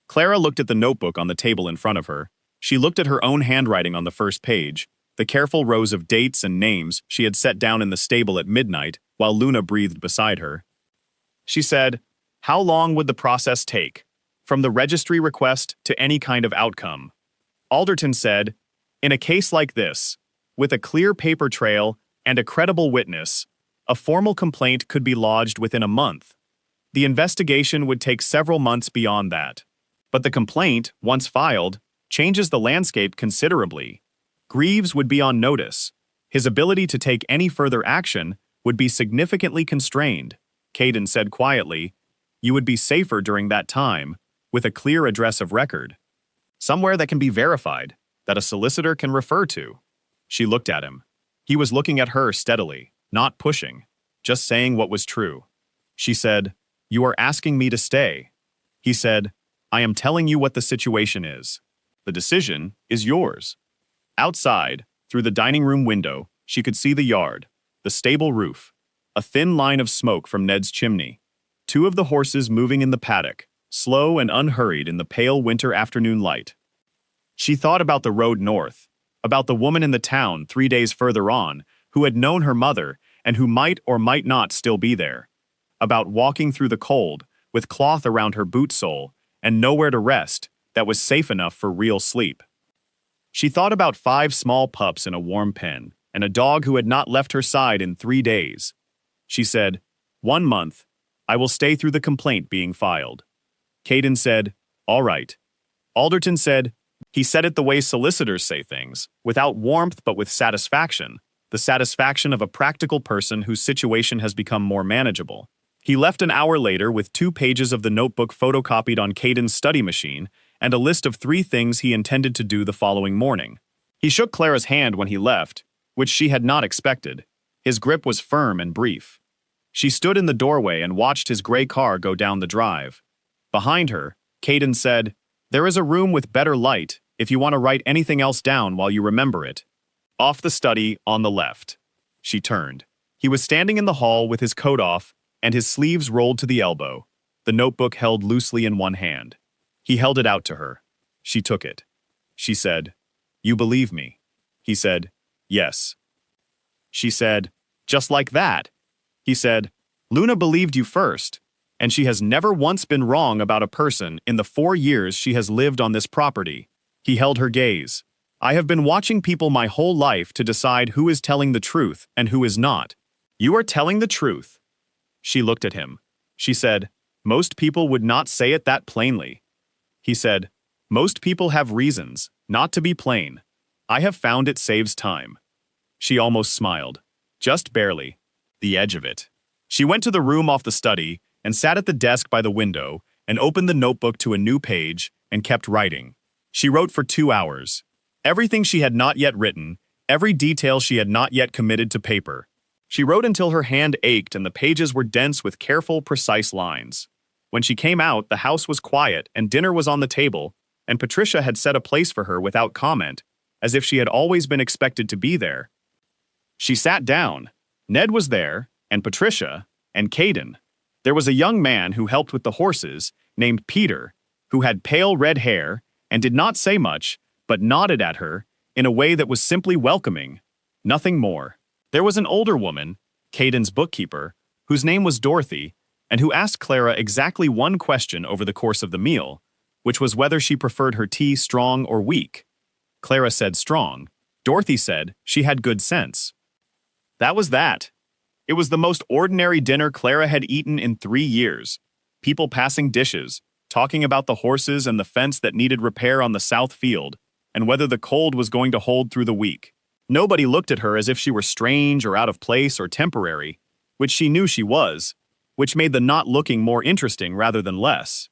Clara looked at the notebook on the table in front of her. She looked at her own handwriting on the first page, the careful rows of dates and names she had set down in the stable at midnight while Luna breathed beside her. She said, "How long would the process take, from the registry request to any kind of outcome?" Alderton said, "In a case like this, with a clear paper trail and a credible witness, a formal complaint could be lodged within a month. The investigation would take several months beyond that. But the complaint, once filed, changes the landscape considerably. Greaves would be on notice. His ability to take any further action would be significantly constrained. Caden said quietly, "You would be safer during that time, with a clear address of record. Somewhere that can be verified, that a solicitor can refer to." She looked at him. He was looking at her steadily, not pushing, just saying what was true. She said, "You are asking me to stay." He said, "I am telling you what the situation is. The decision is yours." Outside, through the dining room window, she could see the yard, the stable roof, a thin line of smoke from Ned's chimney, two of the horses moving in the paddock, slow and unhurried in the pale winter afternoon light. She thought about the road north, about the woman in the town 3 days further on, who had known her mother and who might or might not still be there, about walking through the cold, with cloth around her boot sole, and nowhere to rest that was safe enough for real sleep. She thought about 5 small pups in a warm pen, and a dog who had not left her side in 3 days. She said, "1 month, I will stay through the complaint being filed." Caden said, "All right." Alderton said, he said it the way solicitors say things, without warmth but with satisfaction, the satisfaction of a practical person whose situation has become more manageable. He left an hour later with 2 pages of the notebook photocopied on Caden's study machine and a list of 3 things he intended to do the following morning. He shook Clara's hand when he left, which she had not expected. His grip was firm and brief. She stood in the doorway and watched his gray car go down the drive. Behind her, Caden said, "There is a room with better light if you want to write anything else down while you remember it. Off the study on the left." She turned. He was standing in the hall with his coat off and his sleeves rolled to the elbow, the notebook held loosely in one hand. He held it out to her. She took it. She said, "You believe me?" He said, "Yes." She said, "Just like that." He said, "Luna believed you first, and she has never once been wrong about a person in the 4 years she has lived on this property." He held her gaze. "I have been watching people my whole life to decide who is telling the truth and who is not. You are telling the truth." She looked at him. She said, "Most people would not say it that plainly." He said, "Most people have reasons, not to be plain. I have found it saves time." She almost smiled. Just barely. The edge of it. She went to the room off the study and sat at the desk by the window and opened the notebook to a new page and kept writing. She wrote for 2 hours. Everything she had not yet written, every detail she had not yet committed to paper. She wrote until her hand ached and the pages were dense with careful, precise lines. When she came out, the house was quiet and dinner was on the table, and Patricia had set a place for her without comment, as if she had always been expected to be there. She sat down. Ned was there, and Patricia, and Caden. There was a young man who helped with the horses, named Peter, who had pale red hair and did not say much, but nodded at her in a way that was simply welcoming. Nothing more. There was an older woman, Caden's bookkeeper, whose name was Dorothy, and who asked Clara exactly one question over the course of the meal, which was whether she preferred her tea strong or weak. Clara said strong. Dorothy said she had good sense. That was that. It was the most ordinary dinner Clara had eaten in 3 years. People passing dishes, talking about the horses and the fence that needed repair on the south field, and whether the cold was going to hold through the week. Nobody looked at her as if she were strange or out of place or temporary, which she knew she was, which made the not looking more interesting rather than less.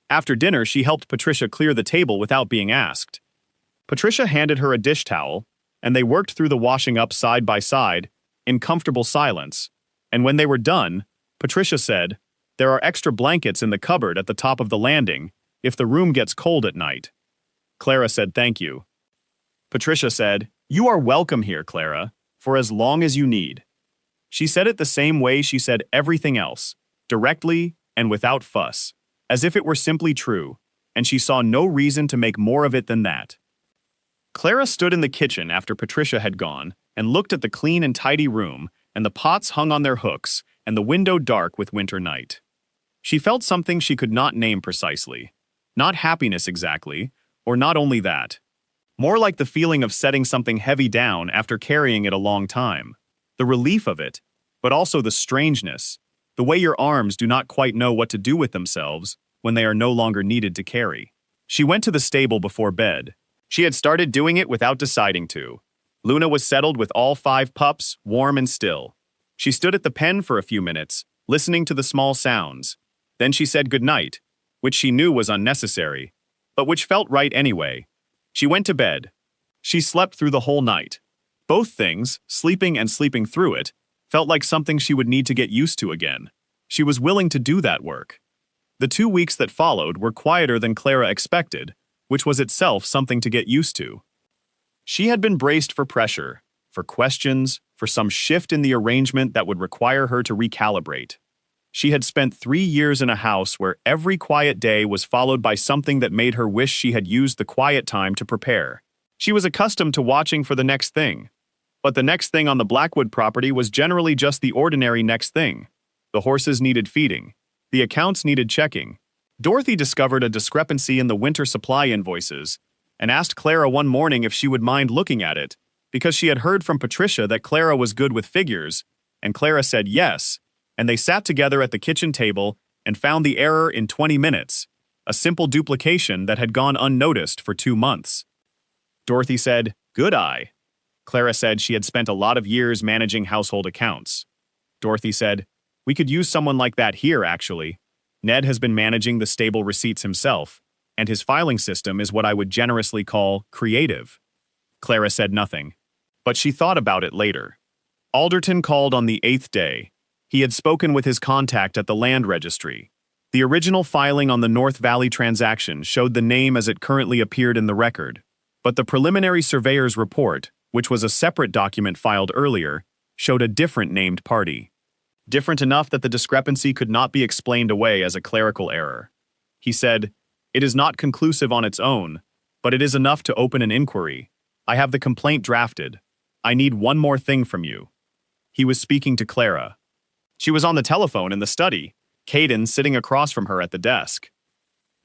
After dinner, she helped Patricia clear the table without being asked. Patricia handed her a dish towel, and they worked through the washing up side by side, in comfortable silence, and when they were done, Patricia said, "There are extra blankets in the cupboard at the top of the landing, if the room gets cold at night." Clara said thank you. Patricia said, "You are welcome here, Clara, for as long as you need." She said it the same way she said everything else, directly and without fuss, as if it were simply true, and she saw no reason to make more of it than that. Clara stood in the kitchen after Patricia had gone and looked at the clean and tidy room and the pots hung on their hooks and the window dark with winter night. She felt something she could not name precisely. Not happiness exactly, or not only that. More like the feeling of setting something heavy down after carrying it a long time. The relief of it, but also the strangeness, the way your arms do not quite know what to do with themselves when they are no longer needed to carry. She went to the stable before bed. She had started doing it without deciding to. Luna was settled with all 5 pups, warm and still. She stood at the pen for a few minutes, listening to the small sounds. Then she said goodnight, which she knew was unnecessary, but which felt right anyway. She went to bed. She slept through the whole night. Both things, sleeping and sleeping through it, felt like something she would need to get used to again. She was willing to do that work. The 2 weeks that followed were quieter than Clara expected, which was itself something to get used to. She had been braced for pressure, for questions, for some shift in the arrangement that would require her to recalibrate. She had spent 3 years in a house where every quiet day was followed by something that made her wish she had used the quiet time to prepare. She was accustomed to watching for the next thing. But the next thing on the Blackwood property was generally just the ordinary next thing. The horses needed feeding. The accounts needed checking. Dorothy discovered a discrepancy in the winter supply invoices and asked Clara one morning if she would mind looking at it, because she had heard from Patricia that Clara was good with figures, and Clara said yes, and they sat together at the kitchen table and found the error in 20 minutes, a simple duplication that had gone unnoticed for 2 months. Dorothy said, "Good eye." Clara said she had spent a lot of years managing household accounts. Dorothy said, "We could use someone like that here, actually. Ned has been managing the stable receipts himself, and his filing system is what I would generously call creative." Clara said nothing, but she thought about it later. Alderton called on the 8th day. He had spoken with his contact at the land registry. The original filing on the North Valley transaction showed the name as it currently appeared in the record, but the preliminary surveyor's report, which was a separate document filed earlier, showed a different named party. Different enough that the discrepancy could not be explained away as a clerical error. He said, "It is not conclusive on its own, but it is enough to open an inquiry. I have the complaint drafted. I need one more thing from you." He was speaking to Clara. She was on the telephone in the study, Caden sitting across from her at the desk.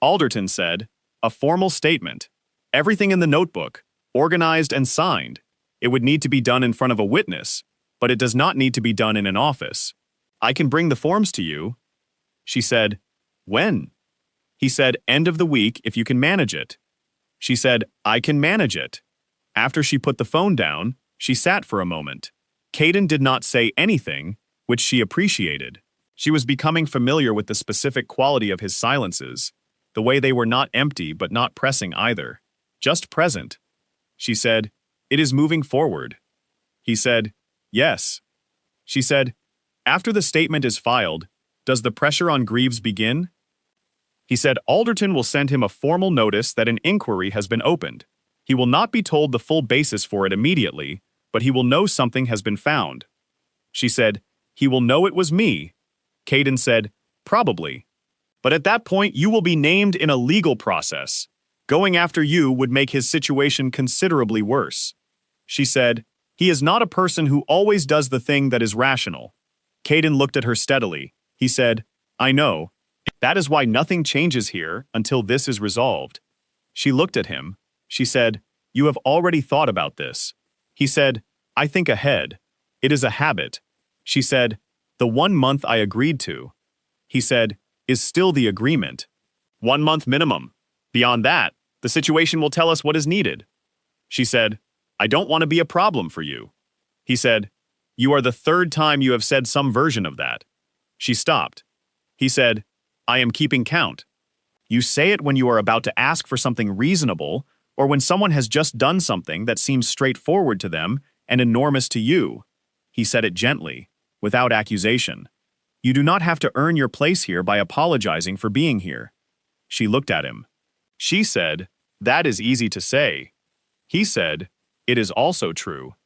Alderton said, "A formal statement. Everything in the notebook, organized and signed. It would need to be done in front of a witness, but it does not need to be done in an office. I can bring the forms to you." She said, "When?" He said, "End of the week if you can manage it." She said, "I can manage it." After she put the phone down, she sat for a moment. Caden did not say anything, which she appreciated. She was becoming familiar with the specific quality of his silences, the way they were not empty but not pressing either, just present. She said, "It is moving forward." He said, "Yes." She said, "After the statement is filed, does the pressure on Greaves begin?" He said, "Alderton will send him a formal notice that an inquiry has been opened. He will not be told the full basis for it immediately, but he will know something has been found." She said, "He will know it was me." Caden said, "Probably. But at that point, you will be named in a legal process. Going after you would make his situation considerably worse." She said, "He is not a person who always does the thing that is rational." Caden looked at her steadily. He said, "I know. That is why nothing changes here until this is resolved." She looked at him. She said, "You have already thought about this." He said, "I think ahead. It is a habit." She said, "The 1 month I agreed to," he said, "is still the agreement. 1 month minimum. Beyond that, the situation will tell us what is needed." She said, "I don't want to be a problem for you." He said, "You are the 3rd time you have said some version of that." She stopped. He said, "I am keeping count. You say it when you are about to ask for something reasonable, or when someone has just done something that seems straightforward to them and enormous to you." He said it gently, without accusation. "You do not have to earn your place here by apologizing for being here." She looked at him. She said, "That is easy to say." He said, "It is also true."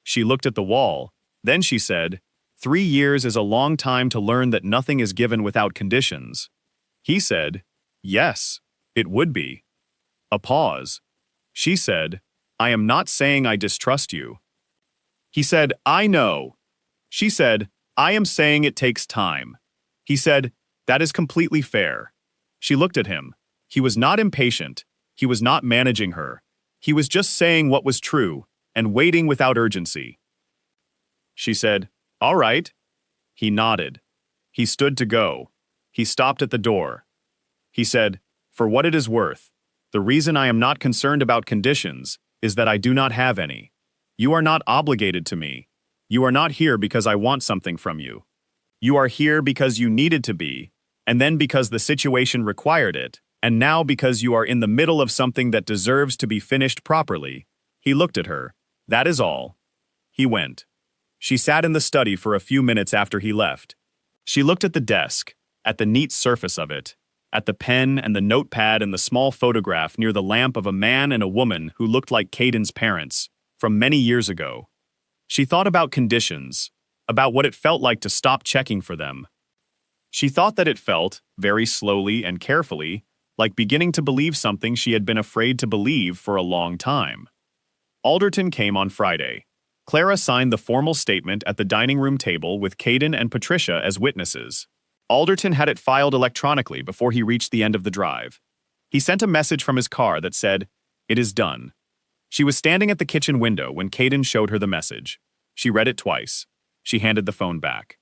She looked at the wall. Then she said, 3 years is a long time to learn that nothing is given without conditions." He said, "Yes, it would be." A pause. She said, "I am not saying I distrust you." He said, "I know." She said, "I am saying it takes time." He said, "That is completely fair." She looked at him. He was not impatient. He was not managing her. He was just saying what was true and waiting without urgency. She said, "All right." He nodded. He stood to go. He stopped at the door. He said, "For what it is worth." The reason I am not concerned about conditions is that I do not have any. You are not obligated to me. You are not here because I want something from you. You are here because you needed to be, and then because the situation required it, and now because you are in the middle of something that deserves to be finished properly." He looked at her. "That is all." He went. She sat in the study for a few minutes after he left. She looked at the desk, at the neat surface of it, at the pen and the notepad and the small photograph near the lamp of a man and a woman who looked like Caden's parents, from many years ago. She thought about conditions, about what it felt like to stop checking for them. She thought that it felt, very slowly and carefully, like beginning to believe something she had been afraid to believe for a long time. Alderton came on Friday. Clara signed the formal statement at the dining room table with Caden and Patricia as witnesses. Alderton had it filed electronically before he reached the end of the drive. He sent a message from his car that said, "It is done." She was standing at the kitchen window when Caden showed her the message. She read it twice. She handed the phone back.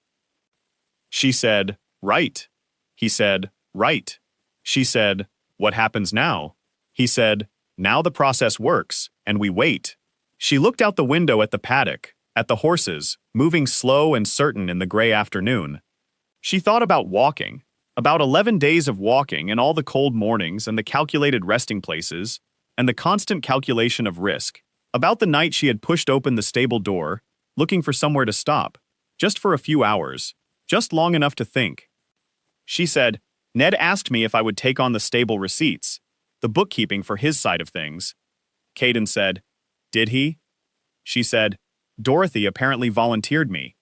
She said, "Right." He said, "Right." She said, "What happens now?" He said, "Now the process works, and we wait." She looked out the window at the paddock, at the horses, moving slow and certain in the gray afternoon. She thought about walking, about 11 days of walking and all the cold mornings and the calculated resting places, and the constant calculation of risk, about the night she had pushed open the stable door, looking for somewhere to stop, just for a few hours, just long enough to think. She said, "Ned asked me if I would take on the stable receipts, the bookkeeping for his side of things." Caden said, "Did he?" She said, "Dorothy apparently volunteered me."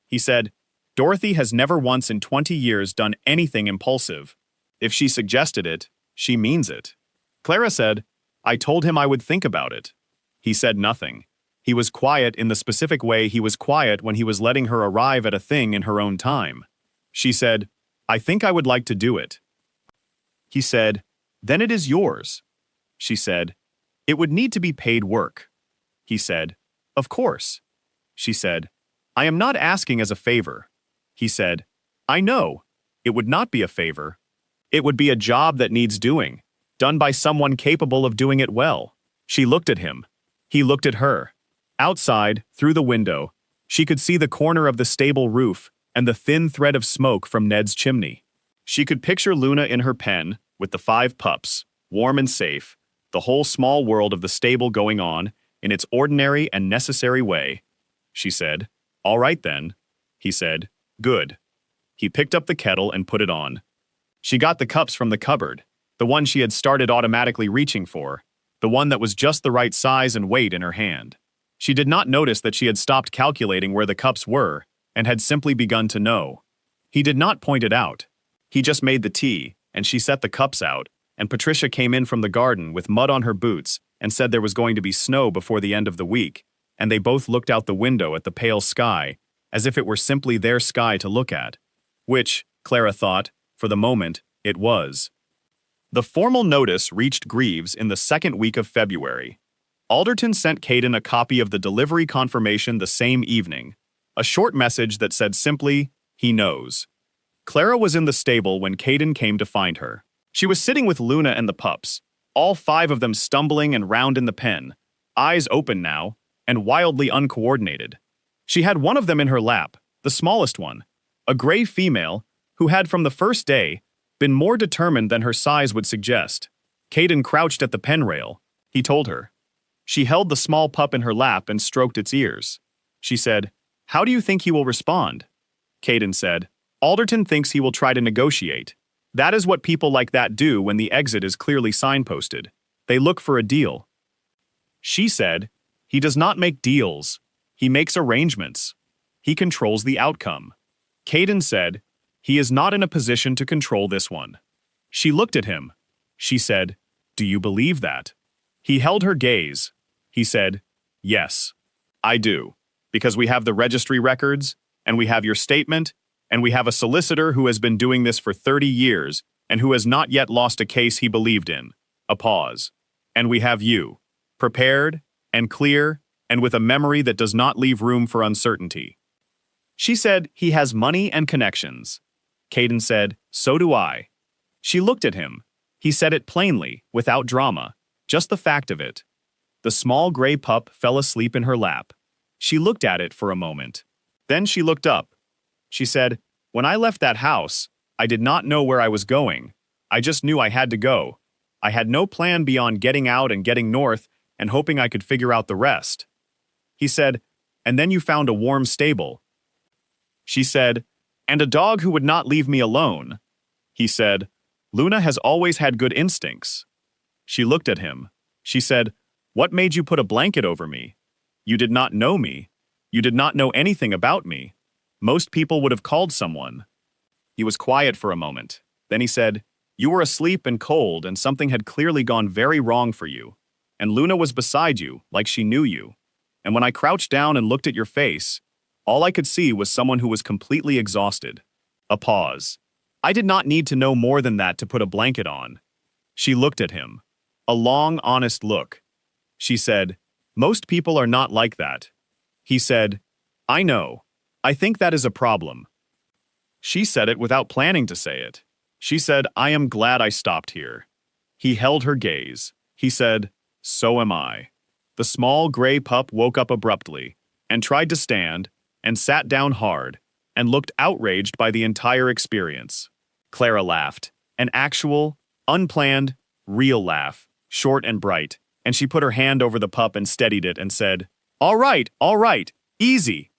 He said, "Dorothy has never once in 20 years done anything impulsive. If she suggested it, she means it." Clara said, "I told him I would think about it." He said nothing. He was quiet in the specific way he was quiet when he was letting her arrive at a thing in her own time. She said, "I think I would like to do it." He said, "Then it is yours." She said, "It would need to be paid work." He said, "Of course." She said, "I am not asking as a favor." He said, "I know. It would not be a favor. It would be a job that needs doing, done by someone capable of doing it well." She looked at him. He looked at her. Outside, through the window, she could see the corner of the stable roof and the thin thread of smoke from Ned's chimney. She could picture Luna in her pen, with the 5 pups, warm and safe, the whole small world of the stable going on, in its ordinary and necessary way. She said, "All right then." He said, "Good." He picked up the kettle and put it on. She got the cups from the cupboard, the one she had started automatically reaching for, the one that was just the right size and weight in her hand. She did not notice that she had stopped calculating where the cups were and had simply begun to know. He did not point it out. He just made the tea, and she set the cups out, and Patricia came in from the garden with mud on her boots and said there was going to be snow before the end of the week, and they both looked out the window at the pale sky, as if it were simply their sky to look at. Which, Clara thought, for the moment, it was. The formal notice reached Greaves in the second week of February. Alderton sent Caden a copy of the delivery confirmation the same evening, a short message that said simply, "He knows." Clara was in the stable when Caden came to find her. She was sitting with Luna and the pups, all 5 of them stumbling and round in the pen, eyes open now, and wildly uncoordinated. She had one of them in her lap, the smallest one, a gray female who had from the first day been more determined than her size would suggest. Caden crouched at the pen rail, he told her. She held the small pup in her lap and stroked its ears. She said, "How do you think he will respond?" Caden said, "Alderton thinks he will try to negotiate. That is what people like that do when the exit is clearly signposted. They look for a deal." She said, "He does not make deals. He makes arrangements. He controls the outcome." Caden said, "He is not in a position to control this one." She looked at him. She said, "Do you believe that?" He held her gaze. He said, "Yes, I do, because we have the registry records, and we have your statement, and we have a solicitor who has been doing this for 30 years and who has not yet lost a case he believed in." A pause. "And we have you, prepared and clear and with a memory that does not leave room for uncertainty." She said, "He has money and connections." Caden said, "So do I." She looked at him. He said it plainly, without drama, just the fact of it. The small gray pup fell asleep in her lap. She looked at it for a moment. Then she looked up. She said, "When I left that house, I did not know where I was going. I just knew I had to go. I had no plan beyond getting out and getting north and hoping I could figure out the rest." He said, "And then you found a warm stable." She said, "And a dog who would not leave me alone." He said, "Luna has always had good instincts." She looked at him. She said, "What made you put a blanket over me? You did not know me. You did not know anything about me. Most people would have called someone." He was quiet for a moment. Then he said, "You were asleep and cold, and something had clearly gone very wrong for you. And Luna was beside you, like she knew you. And when I crouched down and looked at your face, all I could see was someone who was completely exhausted." A pause. "I did not need to know more than that to put a blanket on." She looked at him. A long, honest look. She said, "Most people are not like that." He said, "I know. I think that is a problem." She said it without planning to say it. She said, "I am glad I stopped here." He held her gaze. He said, "So am I." The small gray pup woke up abruptly and tried to stand and sat down hard and looked outraged by the entire experience. Clara laughed, an actual, unplanned, real laugh, short and bright, and she put her hand over the pup and steadied it and said, all right, easy."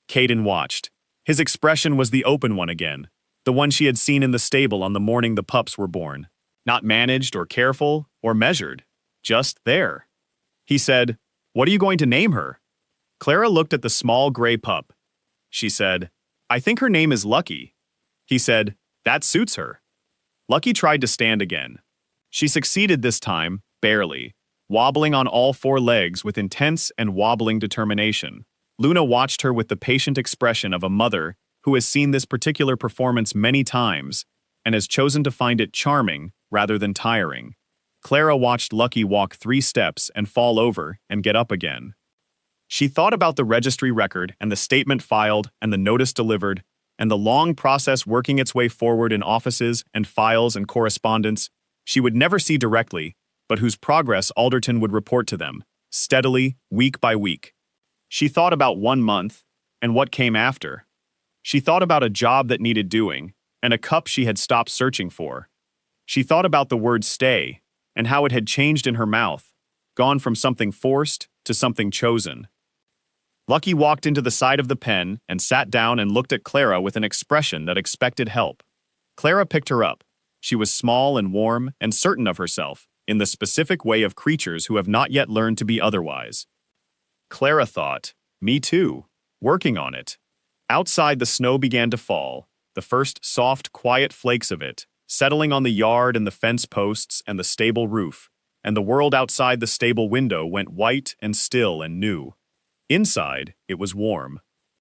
Caden watched. His expression was the open one again, the one she had seen in the stable on the morning the pups were born. Not managed or careful or measured, just there. He said, "What are you going to name her?" Clara looked at the small gray pup. She said, "I think her name is Lucky." He said, "That suits her." Lucky tried to stand again. She succeeded this time, barely, wobbling on all four legs with intense and wobbling determination. Luna watched her with the patient expression of a mother who has seen this particular performance many times and has chosen to find it charming rather than tiring. Clara watched Lucky walk 3 steps and fall over and get up again. She thought about the registry record and the statement filed and the notice delivered and the long process working its way forward in offices and files and correspondence she would never see directly, but whose progress Alderton would report to them, steadily, week by week. She thought about 1 month and what came after. She thought about a job that needed doing and a cup she had stopped searching for. She thought about the word stay and how it had changed in her mouth, gone from something forced to something chosen. Lucky walked into the side of the pen and sat down and looked at Clara with an expression that expected help. Clara picked her up. She was small and warm and certain of herself, in the specific way of creatures who have not yet learned to be otherwise. Clara thought, "Me too, working on it." Outside, the snow began to fall, the first soft, quiet flakes of it, settling on the yard and the fence posts and the stable roof, and the world outside the stable window went white and still and new. Inside, it was warm.